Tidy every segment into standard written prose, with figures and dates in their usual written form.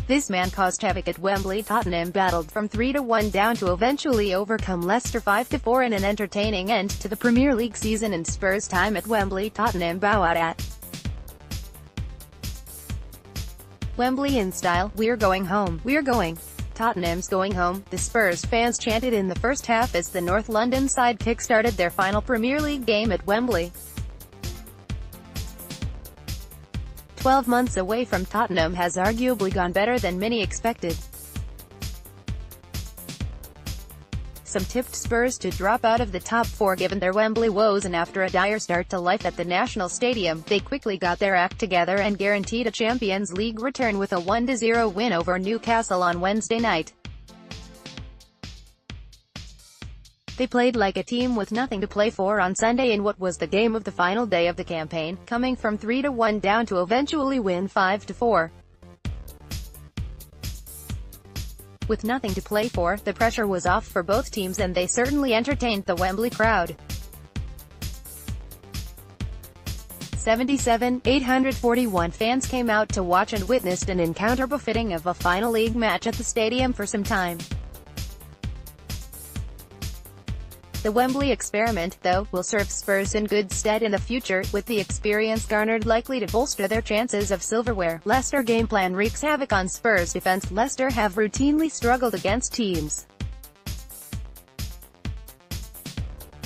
This man caused havoc at Wembley. Tottenham battled from 3-1 down to eventually overcome Leicester 5-4 in an entertaining end to the Premier League season in Spurs' time at Wembley. Tottenham bow out at Wembley in style. "We're going home. We're going. Tottenham's going home," the Spurs fans chanted in the first half as the North London side kickstarted their final Premier League game at Wembley. 12 months away from Tottenham has arguably gone better than many expected. Some tipped Spurs to drop out of the top four given their Wembley woes, and after a dire start to life at the National Stadium, they quickly got their act together and guaranteed a Champions League return with a 1-0 win over Newcastle on Wednesday night. They played like a team with nothing to play for on Sunday in what was the game of the final day of the campaign, coming from 3-1 down to eventually win 5-4. With nothing to play for, the pressure was off for both teams and they certainly entertained the Wembley crowd. 77,841 fans came out to watch and witnessed an encounter befitting of a final league match at the stadium for some time. The Wembley experiment, though, will serve Spurs in good stead in the future, with the experience garnered likely to bolster their chances of silverware. Leicester game plan wreaks havoc on Spurs defense. Leicester have routinely struggled against teams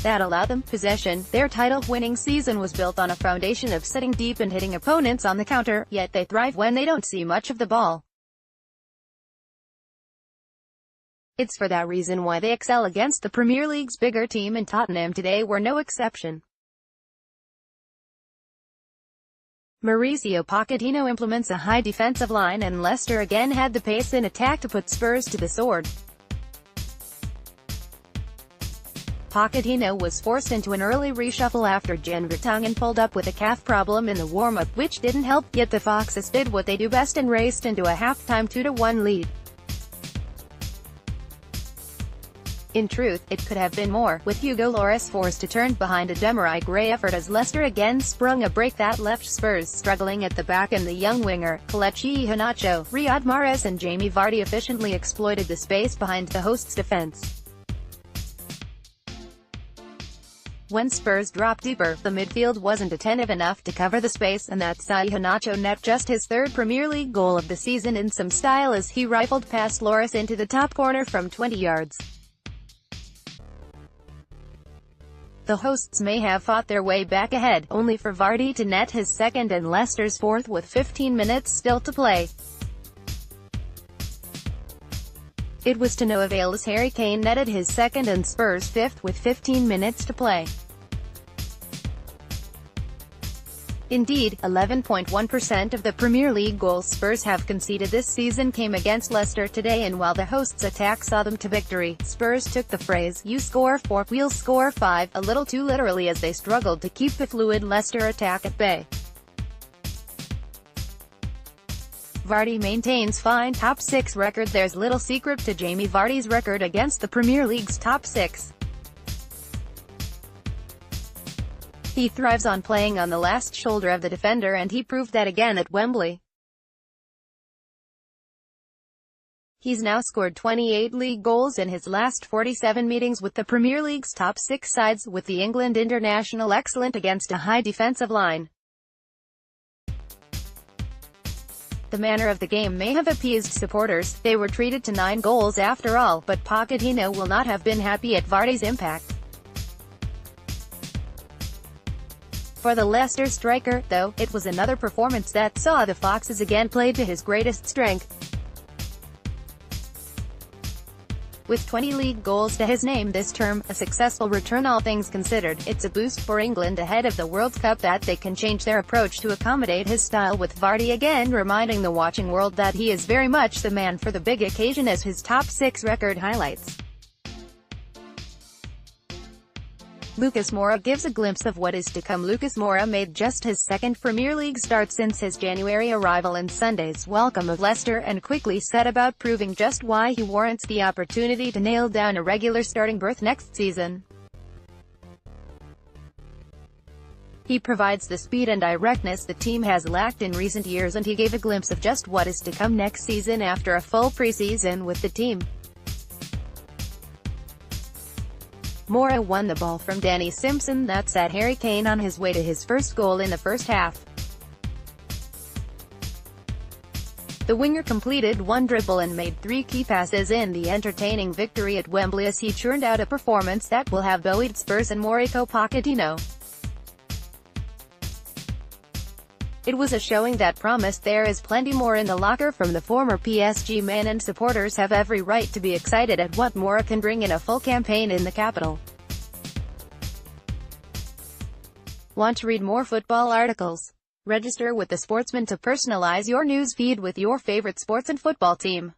that allow them possession. Their title-winning season was built on a foundation of sitting deep and hitting opponents on the counter, yet they thrive when they don't see much of the ball. It's for that reason why they excel against the Premier League's bigger team, and Tottenham today were no exception. Mauricio Pochettino implements a high defensive line, and Leicester again had the pace in attack to put Spurs to the sword. Pochettino was forced into an early reshuffle after Jan Vertonghen pulled up with a calf problem in the warm-up, which didn't help, yet the Foxes did what they do best and raced into a halftime 2-1 lead. In truth, it could have been more, with Hugo Lloris forced to turn behind a Demarai Gray effort as Leicester again sprung a break that left Spurs struggling at the back, and the young winger, Kelechi Iheanacho, Riyad Mahrez and Jamie Vardy efficiently exploited the space behind the hosts' defense. When Spurs dropped deeper, the midfield wasn't attentive enough to cover the space, and that saw Iheanacho net just his third Premier League goal of the season in some style as he rifled past Lloris into the top corner from 20 yards. The hosts may have fought their way back ahead, only for Vardy to net his second and Leicester's fourth with 15 minutes still to play. It was to no avail as Harry Kane netted his second and Spurs' fifth with 15 minutes to play. Indeed, 11.1% of the Premier League goals Spurs have conceded this season came against Leicester today, and while the hosts' attack saw them to victory, Spurs took the phrase, "You score 4, we'll score 5, a little too literally as they struggled to keep the fluid Leicester attack at bay. Vardy maintains fine top 6 record. There's little secret to Jamie Vardy's record against the Premier League's top 6. He thrives on playing on the last shoulder of the defender, and he proved that again at Wembley. He's now scored 28 league goals in his last 47 meetings with the Premier League's top 6 sides, with the England international excellent against a high defensive line. The manner of the game may have appeased supporters. They were treated to 9 goals after all, but Pochettino will not have been happy at Vardy's impact. For the Leicester striker, though, it was another performance that saw the Foxes again play to his greatest strength. With 20 league goals to his name this term, a successful return all things considered, it's a boost for England ahead of the World Cup that they can change their approach to accommodate his style, with Vardy again reminding the watching world that he is very much the man for the big occasion, as his top 6 record highlights. Lucas Moura gives a glimpse of what is to come. Lucas Moura made just his second Premier League start since his January arrival in Sunday's welcome of Leicester, and quickly set about proving just why he warrants the opportunity to nail down a regular starting berth next season. He provides the speed and directness the team has lacked in recent years, and he gave a glimpse of just what is to come next season after a full preseason with the team. Moura won the ball from Danny Simpson that set Harry Kane on his way to his first goal in the first half. The winger completed one dribble and made 3 key passes in the entertaining victory at Wembley as he churned out a performance that will have buoyed Spurs and Mauricio Pochettino. It was a showing that promised there is plenty more in the locker from the former PSG man, and supporters have every right to be excited at what Moura can bring in a full campaign in the capital. Want to read more football articles? Register with The Sportsman to personalize your news feed with your favorite sports and football team.